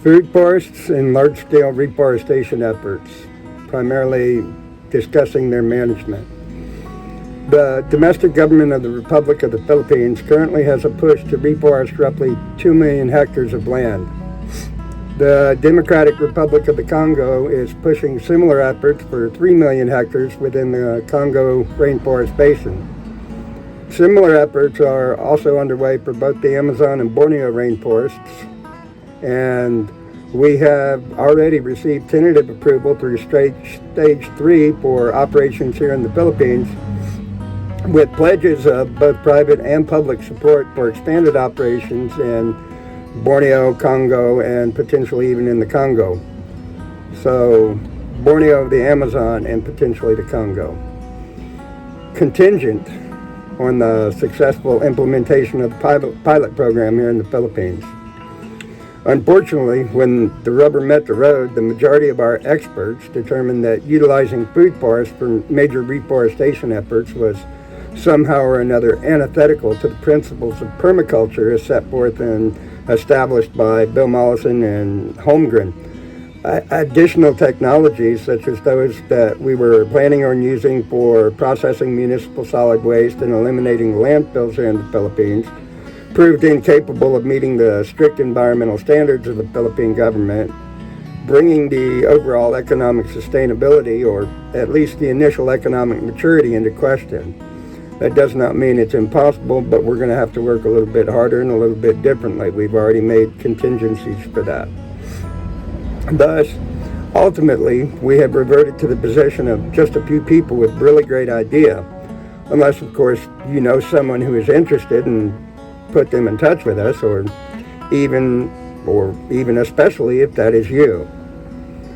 Food forests and large-scale reforestation efforts, primarily discussing their management. The domestic government of the Republic of the Philippines currently has a push to reforest roughly 2 million hectares of land. The Democratic Republic of the Congo is pushing similar efforts for 3 million hectares within the Congo rainforest basin. Similar efforts are also underway for both the Amazon and Borneo rainforests, and we have already received tentative approval through stage 3 for operations here in the Philippines, with pledges of both private and public support for expanded operations in Borneo, Congo, and potentially even in the Congo. So Borneo, the Amazon, and potentially the Congo. Contingent on the successful implementation of the pilot program here in the Philippines. Unfortunately, when the rubber met the road, the majority of our experts determined that utilizing food forests for major reforestation efforts was somehow or another antithetical to the principles of permaculture as set forth and established by Bill Mollison and Holmgren. Additional technologies, such as those that we were planning on using for processing municipal solid waste and eliminating landfills here in the Philippines, proved incapable of meeting the strict environmental standards of the Philippine government, bringing the overall economic sustainability, or at least the initial economic maturity, into question. That does not mean it's impossible, but we're going to have to work a little bit harder and a little bit differently. We've already made contingencies for that. Thus, ultimately, we have reverted to the position of just a few people with really great idea, unless, of course, you know someone who is interested and put them in touch with us, or even especially if that is you.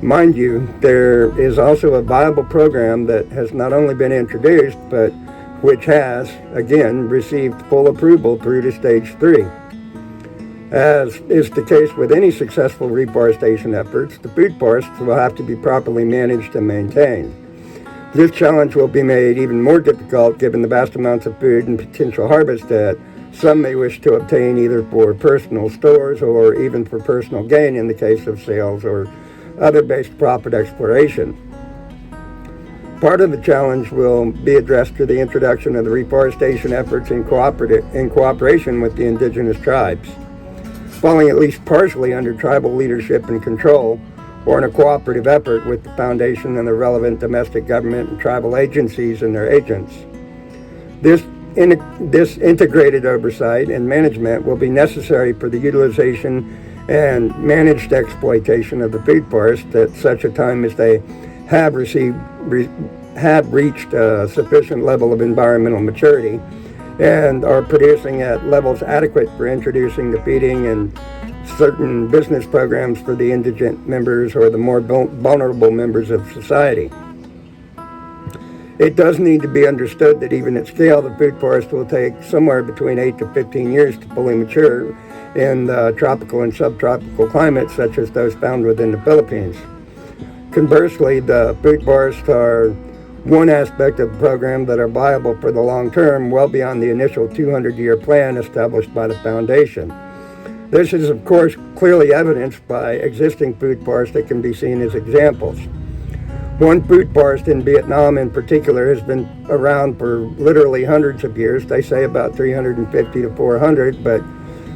Mind you, there is also a viable program that has not only been introduced, but which has, again, received full approval through to stage 3. As is the case with any successful reforestation efforts, the food forests will have to be properly managed and maintained. This challenge will be made even more difficult given the vast amounts of food and potential harvest that some may wish to obtain either for personal stores or even for personal gain in the case of sales or other based profit exploration. Part of the challenge will be addressed through the introduction of the reforestation efforts in cooperation with the indigenous tribes, falling at least partially under tribal leadership and control, or in a cooperative effort with the Foundation and the relevant domestic government and tribal agencies and their agents. This integrated oversight and management will be necessary for the utilization and managed exploitation of the food forest at such a time as they have reached a sufficient level of environmental maturity and are producing at levels adequate for introducing the feeding and certain business programs for the indigent members or the more vulnerable members of society. It does need to be understood that even at scale, the food forest will take somewhere between 8 to 15 years to fully mature in tropical and subtropical climates such as those found within the Philippines. Conversely, the food forests are one aspect of the program that are viable for the long term, well beyond the initial 200-year plan established by the Foundation. This is, of course, clearly evidenced by existing food forests that can be seen as examples. One food forest in Vietnam in particular has been around for literally hundreds of years. They say about 350 to 400, but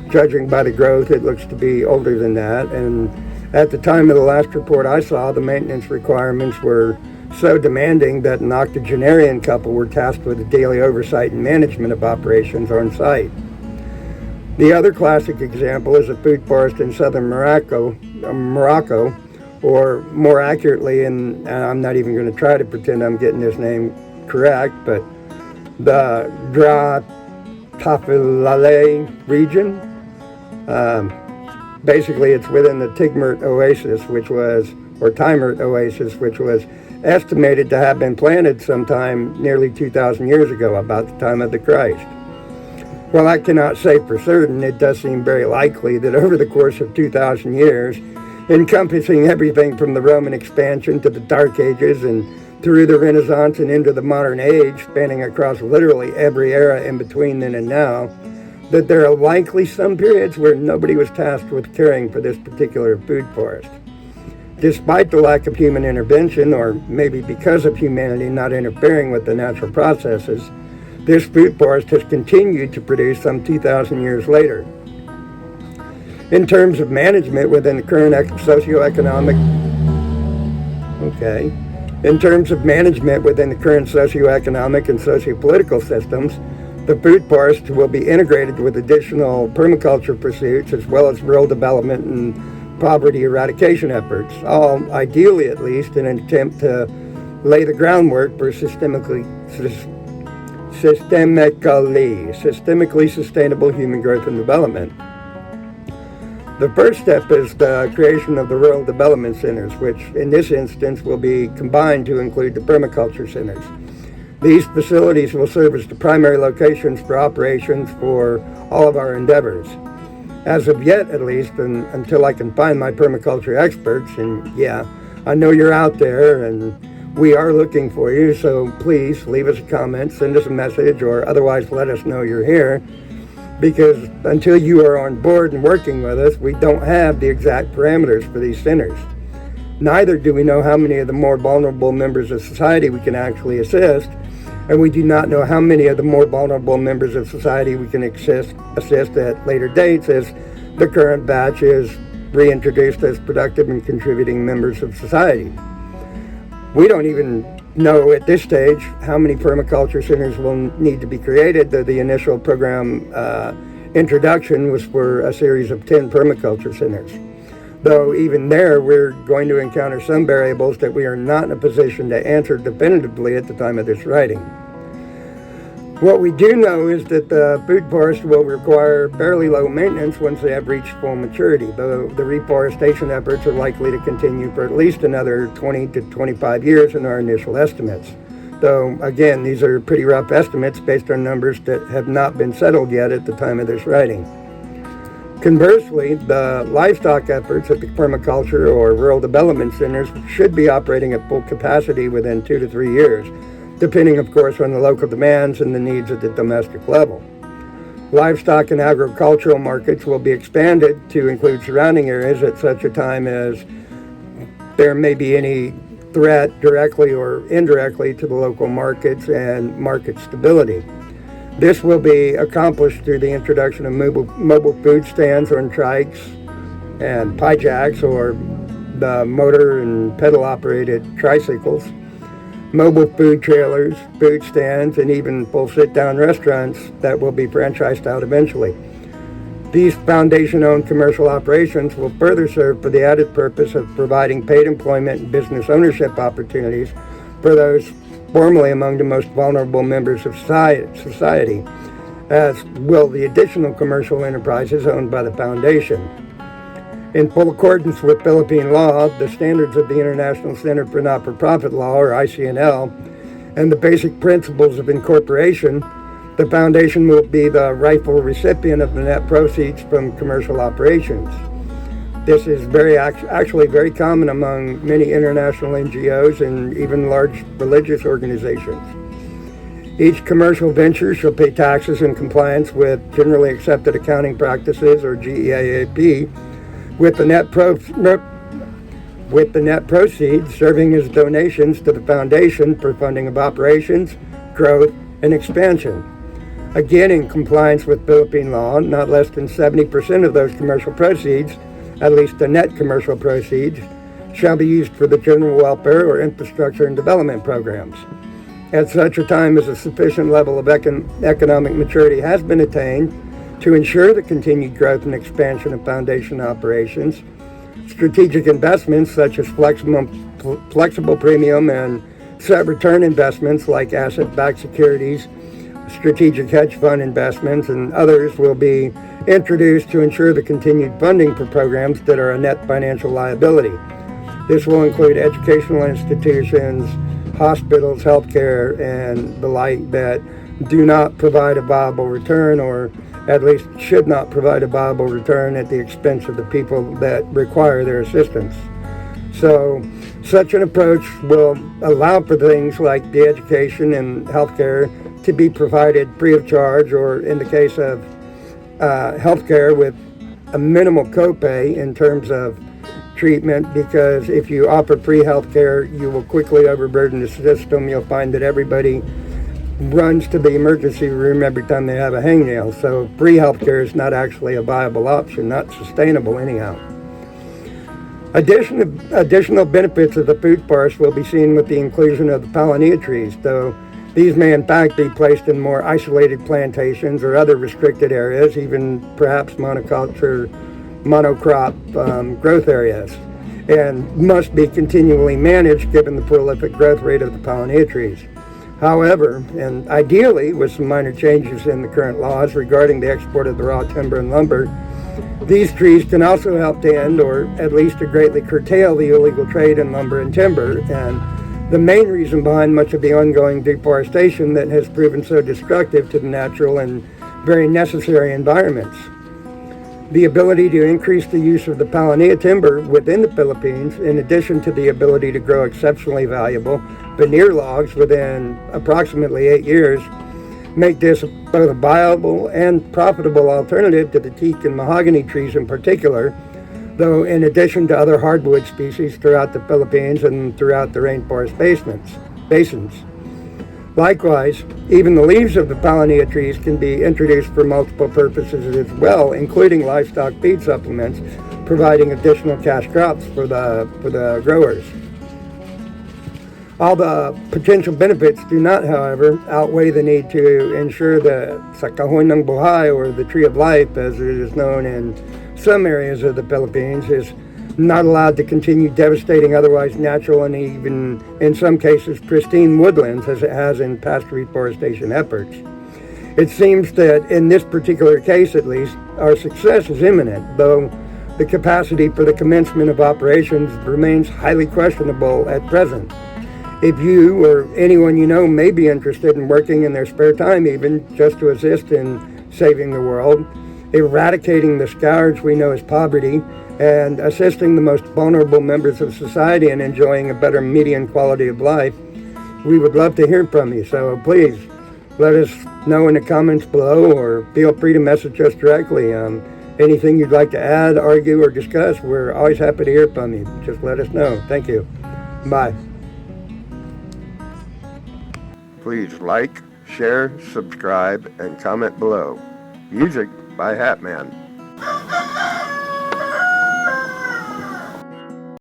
judging by the growth, it looks to be older than that. And at the time of the last report I saw, the maintenance requirements were so demanding that an octogenarian couple were tasked with the daily oversight and management of operations on site. The other classic example is a food forest in southern Morocco, or more accurately, and I'm not even going to try to pretend I'm getting this name correct, but the Dra Tafilale region. Basically, it's within the Timert Oasis, Timert Oasis, which was estimated to have been planted sometime nearly 2,000 years ago, about the time of the Christ. While I cannot say for certain, it does seem very likely that over the course of 2,000 years, encompassing everything from the Roman expansion to the Dark Ages and through the Renaissance and into the modern age, spanning across literally every era in between then and now, that there are likely some periods where nobody was tasked with caring for this particular food forest. Despite the lack of human intervention, or maybe because of humanity not interfering with the natural processes, this food forest has continued to produce some 2,000 years later. In terms of management within the current socioeconomic and sociopolitical systems, the food forest will be integrated with additional permaculture pursuits as well as rural development and poverty eradication efforts, all ideally at least in an attempt to lay the groundwork for systemically sustainable human growth and development. The first step is the creation of the rural development centers, which in this instance will be combined to include the permaculture centers. These facilities will serve as the primary locations for operations for all of our endeavors. As of yet, at least, and until I can find my permaculture experts, and yeah, I know you're out there and we are looking for you, so please leave us a comment, send us a message, or otherwise let us know you're here. Because until you are on board and working with us, we don't have the exact parameters for these centers. Neither do we know how many of the more vulnerable members of society we can actually assist, and we do not know how many of the more vulnerable members of society we can assist at later dates as the current batch is reintroduced as productive and contributing members of society. We don't even know at this stage how many permaculture centers will need to be created, though the initial program introduction was for a series of 10 permaculture centers. Though even there, we're going to encounter some variables that we are not in a position to answer definitively at the time of this writing. What we do know is that the food forest will require fairly low maintenance once they have reached full maturity, though the reforestation efforts are likely to continue for at least another 20 to 25 years in our initial estimates. Though, again, these are pretty rough estimates based on numbers that have not been settled yet at the time of this writing. Conversely, the livestock efforts at the permaculture or rural development centers should be operating at full capacity within 2 to 3 years, depending, of course, on the local demands and the needs at the domestic level. Livestock and agricultural markets will be expanded to include surrounding areas at such a time as there may be any threat directly or indirectly to the local markets and market stability. This will be accomplished through the introduction of mobile food stands on trikes and pijacks, or the motor and pedal operated tricycles, mobile food trailers, food stands, and even full sit-down restaurants that will be franchised out eventually. These foundation-owned commercial operations will further serve for the added purpose of providing paid employment and business ownership opportunities for those formerly among the most vulnerable members of society, as will the additional commercial enterprises owned by the foundation. In full accordance with Philippine law, the standards of the International Center for Not-for-Profit Law, or ICNL, and the basic principles of incorporation, the foundation will be the rightful recipient of the net proceeds from commercial operations. This is actually very common among many international NGOs and even large religious organizations. Each commercial venture shall pay taxes in compliance with Generally Accepted Accounting Practices, or GAAP, with the net proceeds serving as donations to the foundation for funding of operations, growth, and expansion. Again, in compliance with Philippine law, not less than 70% of those commercial proceeds, at least the net commercial proceeds, shall be used for the general welfare or infrastructure and development programs. At such a time as a sufficient level of economic maturity has been attained to ensure the continued growth and expansion of foundation operations, strategic investments such as flexible premium and set return investments like asset-backed securities, strategic hedge fund investments, and others will be introduced to ensure the continued funding for programs that are a net financial liability. This will include educational institutions, hospitals, healthcare, and the like that do not provide a viable return, or at least should not provide a viable return at the expense of the people that require their assistance. So such an approach will allow for things like the education and healthcare to be provided free of charge, or in the case of healthcare with a minimal copay in terms of treatment, because if you offer free healthcare, you will quickly overburden the system. You'll find that everybody runs to the emergency room every time they have a hangnail. So free healthcare is not actually a viable option, not sustainable anyhow. Additional benefits of the food forest will be seen with the inclusion of the palinea trees, though these may in fact be placed in more isolated plantations or other restricted areas, even perhaps monocrop growth areas, and must be continually managed given the prolific growth rate of the palinea trees. However, and ideally with some minor changes in the current laws regarding the export of the raw timber and lumber, these trees can also help to end, or at least to greatly curtail, the illegal trade in lumber and timber, and the main reason behind much of the ongoing deforestation that has proven so destructive to the natural and very necessary environments. The ability to increase the use of the palinea timber within the Philippines, in addition to the ability to grow exceptionally valuable veneer logs within approximately 8 years, make this both a viable and profitable alternative to the teak and mahogany trees in particular, though in addition to other hardwood species throughout the Philippines and throughout the rainforest basins. Likewise, even the leaves of the palinea trees can be introduced for multiple purposes as well, including livestock feed supplements, providing additional cash crops for the growers. All the potential benefits do not, however, outweigh the need to ensure that sa kahon ng buhay, or the tree of life as it is known in some areas of the Philippines, is not allowed to continue devastating otherwise natural and even in some cases pristine woodlands as it has in past reforestation efforts. It seems that in this particular case at least, our success is imminent, though the capacity for the commencement of operations remains highly questionable at present. If you or anyone you know may be interested in working in their spare time even just to assist in saving the world, eradicating the scourge we know as poverty, and assisting the most vulnerable members of society in enjoying a better median quality of life, we would love to hear from you. So please let us know in the comments below, or feel free to message us directly. Anything you'd like to add, argue, or discuss, we're always happy to hear from you. Just let us know. Thank you. Bye. Please like, share, subscribe, and comment below. Music by Hatman.